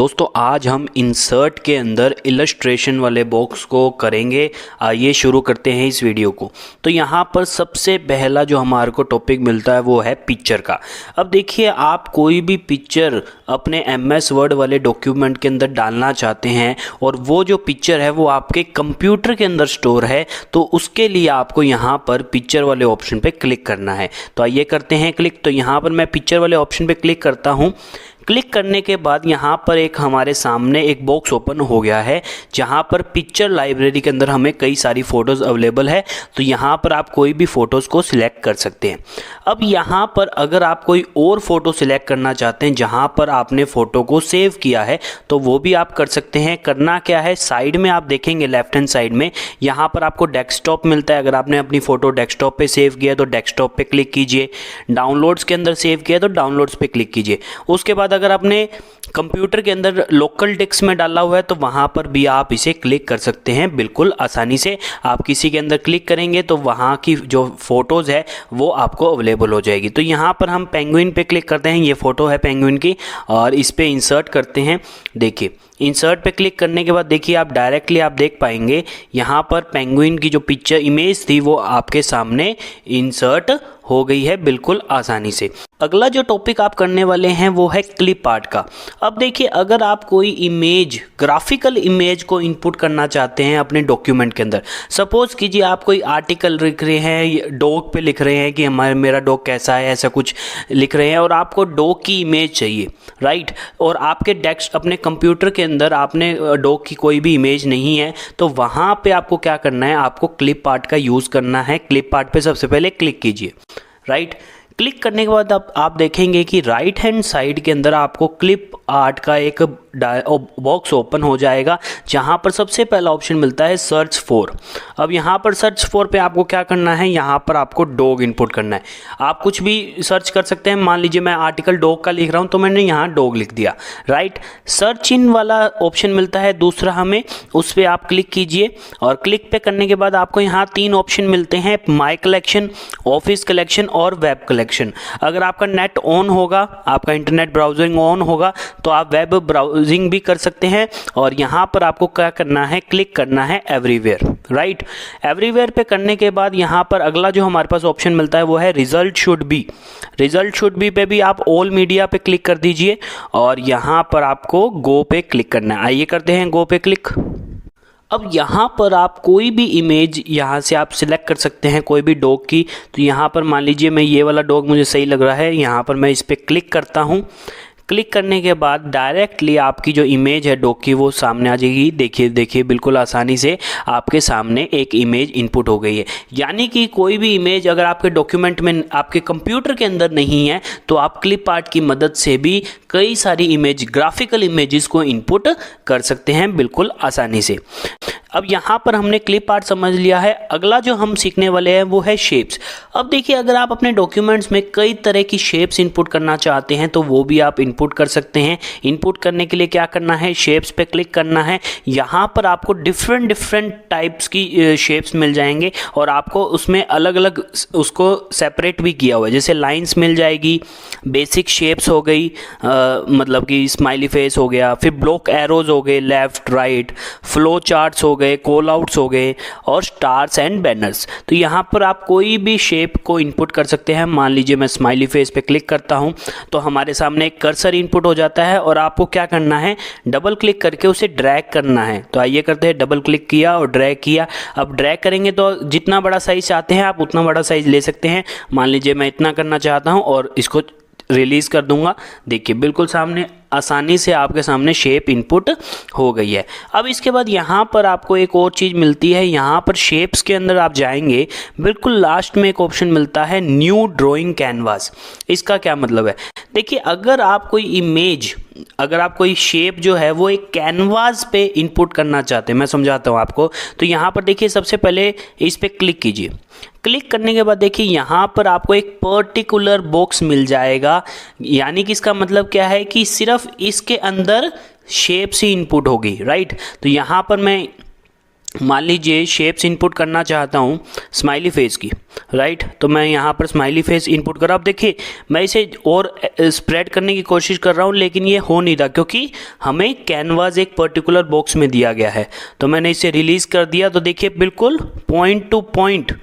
दोस्तों आज हम इंसर्ट के अंदर इलस्ट्रेशन वाले बॉक्स को करेंगे। आइए शुरू करते हैं इस वीडियो को। तो यहाँ पर सबसे पहला जो हमारे को टॉपिक मिलता है वो है पिक्चर का। अब देखिए, आप कोई भी पिक्चर अपने MS वर्ड वाले डॉक्यूमेंट के अंदर डालना चाहते हैं और वो जो पिक्चर है वो आपके कंप्यूटर के अंदर स्टोर है, तो उसके लिए आपको यहाँ पर पिक्चर वाले ऑप्शन पे क्लिक करना है। तो आइए करते हैं क्लिक। तो यहाँ पर मैं पिक्चर वाले ऑप्शन पे क्लिक करता हूँ। क्लिक करने के बाद यहाँ पर एक हमारे सामने एक बॉक्स ओपन हो गया है जहाँ पर पिक्चर लाइब्रेरी के अंदर हमें कई सारी फ़ोटोज़ अवेलेबल है। तो यहाँ पर आप कोई भी फ़ोटोज़ को सिलेक्ट कर सकते हैं। अब यहाँ पर अगर आप कोई और फ़ोटो सिलेक्ट करना चाहते हैं जहाँ पर आपने फ़ोटो को सेव किया है तो वो भी आप कर सकते हैं। करना क्या है, साइड में आप देखेंगे लेफ्ट हैंड साइड में यहाँ पर आपको डेस्कटॉप मिलता है। अगर आपने अपनी फ़ोटो डेस्कटॉप पे सेव किया तो डेस्कटॉप पे क्लिक कीजिए। डाउनलोड्स के अंदर सेव किया तो डाउनलोड्स पे क्लिक कीजिए। उसके बाद अगर आपने कंप्यूटर के अंदर लोकल डिस्क में डाला हुआ है तो वहाँ पर भी आप इसे क्लिक कर सकते हैं बिल्कुल आसानी से। आप किसी के अंदर क्लिक करेंगे तो वहाँ की जो फ़ोटोज़ है वो आपको अवेलेबल हो जाएगी। तो यहाँ पर हम पेंगुइन पे क्लिक करते हैं। ये फ़ोटो है पेंगुइन की और इस पर इंसर्ट करते हैं। देखिए, इंसर्ट पे क्लिक करने के बाद देखिए आप डायरेक्टली आप देख पाएंगे यहाँ पर पेंगुइन की जो पिक्चर इमेज थी वो आपके सामने इंसर्ट हो गई है बिल्कुल आसानी से। अगला जो टॉपिक आप करने वाले हैं वो है क्लिप आर्ट का। अब देखिए, अगर आप कोई इमेज, ग्राफिकल इमेज को इनपुट करना चाहते हैं अपने डॉक्यूमेंट के अंदर, सपोज कीजिए आप कोई आर्टिकल लिख रहे हैं, डॉग पे लिख रहे हैं कि मेरा डॉग कैसा है, ऐसा कुछ लिख रहे हैं और आपको डॉग की इमेज चाहिए, राइट। और आपके डेस्क अपने कंप्यूटर के अंदर आपने डॉग की कोई भी इमेज नहीं है, तो वहाँ पे आपको क्या करना है, आपको क्लिप आर्ट का यूज़ करना है। क्लिप आर्ट पे सबसे पहले क्लिक कीजिए, राइट। क्लिक करने के बाद आप देखेंगे कि राइट हैंड साइड के अंदर आपको क्लिप आर्ट का एक बॉक्स ओपन हो जाएगा जहां पर सबसे पहला ऑप्शन मिलता है सर्च फॉर। अब यहां पर सर्च फॉर पे आपको क्या करना है, यहां पर आपको डॉग इनपुट करना है। आप कुछ भी सर्च कर सकते हैं। मान लीजिए मैं आर्टिकल डॉग का लिख रहा हूं तो मैंने यहां डॉग लिख दिया, राइट। सर्च इन वाला ऑप्शन मिलता है दूसरा हमें, उस पर आप क्लिक कीजिए और क्लिक पे करने के बाद आपको यहाँ 3 ऑप्शन मिलते हैं, माई कलेक्शन, ऑफिस कलेक्शन और वेब कलेक्शन। अगर आपका नेट ऑन होगा, आपका इंटरनेट ब्राउजिंग ऑन होगा तो आप वेब ब्राउजिंग भी कर सकते हैं। और यहाँ पर आपको क्या करना है, क्लिक करना है एवरीवेयर, राइट। एवरीवेयर पे करने के बाद यहाँ पर अगला जो हमारे पास ऑप्शन मिलता है वो है result should be. Result should be पे भी आप ऑल मीडिया पे क्लिक कर दीजिए और यहाँ पर आपको गो पे क्लिक करना है। आइए करते हैं गो पे क्लिक। अब यहाँ पर आप कोई भी इमेज यहाँ से आप सिलेक्ट कर सकते हैं, कोई भी डॉग की। तो यहाँ पर मान लीजिए मैं ये वाला डॉग मुझे सही लग रहा है, यहाँ पर मैं इस पर क्लिक करता हूँ। क्लिक करने के बाद डायरेक्टली आपकी जो इमेज है डॉग की वो सामने आ जाएगी। देखिए बिल्कुल आसानी से आपके सामने एक इमेज इनपुट हो गई है। यानी कि कोई भी इमेज अगर आपके डॉक्यूमेंट में, आपके कंप्यूटर के अंदर नहीं है तो आप क्लिप आर्ट की मदद से भी कई सारी इमेज, ग्राफिकल इमेजेस को इनपुट कर सकते हैं बिल्कुल आसानी से। अब यहाँ पर हमने क्लिप आर्ट समझ लिया है। अगला जो हम सीखने वाले हैं वो है शेप्स। अब देखिए, अगर आप अपने डॉक्यूमेंट्स में कई तरह की शेप्स इनपुट करना चाहते हैं तो वो भी आप इनपुट कर सकते हैं। इनपुट करने के लिए क्या करना है, शेप्स पे क्लिक करना है। यहाँ पर आपको डिफरेंट टाइप्स की शेप्स मिल जाएंगे और आपको उसमें अलग अलग उसको सेपरेट भी किया हुआ है। जैसे लाइन्स मिल जाएगी, बेसिक शेप्स हो गई, मतलब कि स्माइली फेस हो गया, फिर ब्लॉक एरोज हो गए लेफ्ट राइट, फ्लो चार्ट्स हो गए, कॉल आउट्स हो गए और स्टार्स एंड बैनर्स। तो यहाँ पर आप कोई भी शेप को इनपुट कर सकते हैं। मान लीजिए मैं स्माइली फेस पे क्लिक करता हूँ तो हमारे सामने एक कर्सर इनपुट हो जाता है और आपको क्या करना है, डबल क्लिक करके उसे ड्रैग करना है। तो आइए करते हैं, डबल क्लिक किया और ड्रैग किया। अब ड्रैग करेंगे तो जितना बड़ा साइज चाहते हैं आप उतना बड़ा साइज ले सकते हैं। मान लीजिए मैं इतना करना चाहता हूँ और इसको रिलीज कर दूंगा। देखिए बिल्कुल सामने आसानी से आपके सामने शेप इनपुट हो गई है। अब इसके बाद यहाँ पर आपको एक और चीज़ मिलती है। यहाँ पर शेप्स के अंदर आप जाएंगे, बिल्कुल लास्ट में एक ऑप्शन मिलता है न्यू ड्राइंग कैनवास। इसका क्या मतलब है, देखिए अगर आप कोई इमेज, अगर आप कोई शेप जो है वो एक कैनवास पे इनपुट करना चाहते हैं, मैं समझाता हूँ आपको। तो यहाँ पर देखिए सबसे पहले इस पर क्लिक कीजिए। क्लिक करने के बाद देखिए यहाँ पर आपको एक पर्टिकुलर बॉक्स मिल जाएगा। यानी कि इसका मतलब क्या है कि सिर्फ इसके अंदर शेप्स ही इनपुट होगी, राइट। तो यहाँ पर मैं मान लीजिए शेप्स इनपुट करना चाहता हूँ स्माइली फेस की, राइट। तो मैं यहाँ पर स्माइली फेस इनपुट कर रहा हूँ। अब देखिए मैं इसे और स्प्रेड करने की कोशिश कर रहा हूँ, लेकिन ये हो नहीं रहा क्योंकि हमें कैनवास एक पर्टिकुलर बॉक्स में दिया गया है। तो मैंने इसे रिलीज़ कर दिया, तो देखिए बिल्कुल पॉइंट टू पॉइंट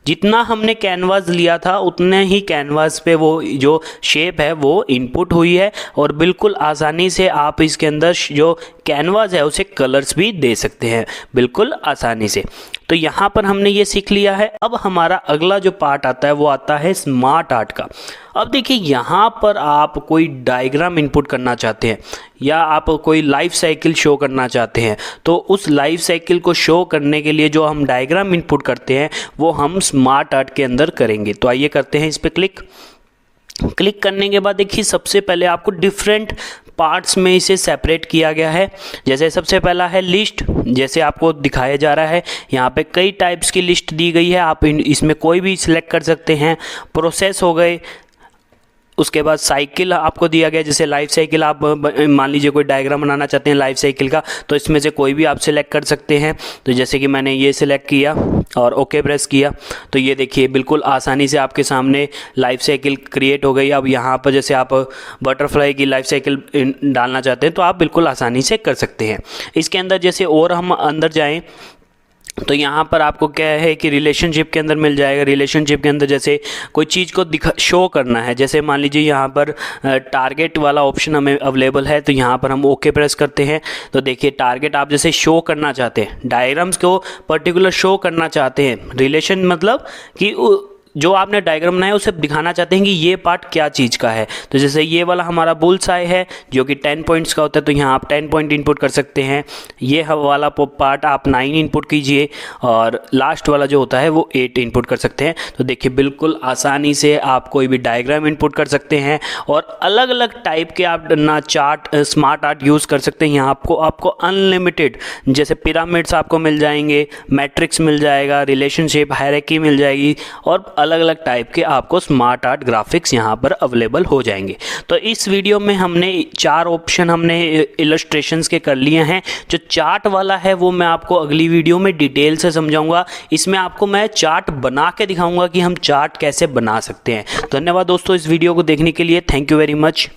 जितना हमने कैनवास लिया था उतने ही कैनवास पे वो जो शेप है वो इनपुट हुई है, और बिल्कुल आसानी से आप इसके अंदर जो कैनवास है उसे कलर्स भी दे सकते हैं बिल्कुल आसानी से। तो यहाँ पर हमने ये सीख लिया है। अब हमारा अगला जो पार्ट आता है वो आता है स्मार्ट आर्ट का। अब देखिए यहाँ पर आप कोई डायग्राम इनपुट करना चाहते हैं या आप कोई लाइफ साइकिल शो करना चाहते हैं, तो उस लाइफ साइकिल को शो करने के लिए जो हम डायग्राम इनपुट करते हैं वो हम स्मार्ट आर्ट के अंदर करेंगे। तो आइए करते हैं इस पर क्लिक करने के बाद देखिए सबसे पहले आपको डिफरेंट पार्ट्स में इसे सेपरेट किया गया है। जैसे सबसे पहला है लिस्ट, जैसे आपको दिखाया जा रहा है यहाँ पे कई टाइप्स की लिस्ट दी गई है, आप इसमें कोई भी सिलेक्ट कर सकते हैं। प्रोसेस हो गए, उसके बाद साइकिल आपको दिया गया, जैसे लाइफ साइकिल आप मान लीजिए कोई डायग्राम बनाना चाहते हैं लाइफ साइकिल का, तो इसमें से कोई भी आप सिलेक्ट कर सकते हैं। तो जैसे कि मैंने ये सिलेक्ट किया और ओके प्रेस किया, तो ये देखिए बिल्कुल आसानी से आपके सामने लाइफ साइकिल क्रिएट हो गई। अब यहाँ पर जैसे आप बटरफ्लाई की लाइफ साइकिल डालना चाहते हैं तो आप बिल्कुल आसानी से कर सकते हैं। इसके अंदर जैसे और हम अंदर जाएँ तो यहाँ पर आपको क्या है कि रिलेशनशिप के अंदर मिल जाएगा। रिलेशनशिप के अंदर जैसे कोई चीज़ को शो करना है, जैसे मान लीजिए यहाँ पर टारगेट वाला ऑप्शन हमें अवेलेबल है, तो यहाँ पर हम ओके प्रेस करते हैं। तो देखिए टारगेट आप जैसे शो करना चाहते हैं, डायग्राम्स को पर्टिकुलर शो करना चाहते हैं, रिलेशन मतलब कि जो आपने डायग्राम बनाया उसे दिखाना चाहते हैं कि ये पार्ट क्या चीज़ का है। तो जैसे ये वाला हमारा बुल्स आई है जो कि 10 पॉइंट्स का होता है, तो यहाँ आप 10 पॉइंट इनपुट कर सकते हैं। ये वाला पार्ट आप 9 इनपुट कीजिए, और लास्ट वाला जो होता है वो 8 इनपुट कर सकते हैं। तो देखिए बिल्कुल आसानी से आप कोई भी डायग्राम इनपुट कर सकते हैं, और अलग अलग टाइप के आप ना चार्ट स्मार्ट आर्ट यूज़ कर सकते हैं। यहाँ आपको अनलिमिटेड जैसे पिरामिड्स आपको मिल जाएंगे, मैट्रिक्स मिल जाएगा, रिलेशनशिप हायरार्की मिल जाएगी, और अलग अलग टाइप के आपको स्मार्ट आर्ट ग्राफिक्स यहाँ पर अवेलेबल हो जाएंगे। तो इस वीडियो में हमने 4 ऑप्शन हमने इलस्ट्रेशंस के कर लिए हैं। जो चार्ट वाला है वो मैं आपको अगली वीडियो में डिटेल से समझाऊंगा। इसमें आपको मैं चार्ट बना के दिखाऊंगा कि हम चार्ट कैसे बना सकते हैं। धन्यवाद दोस्तों इस वीडियो को देखने के लिए। Thank you very much.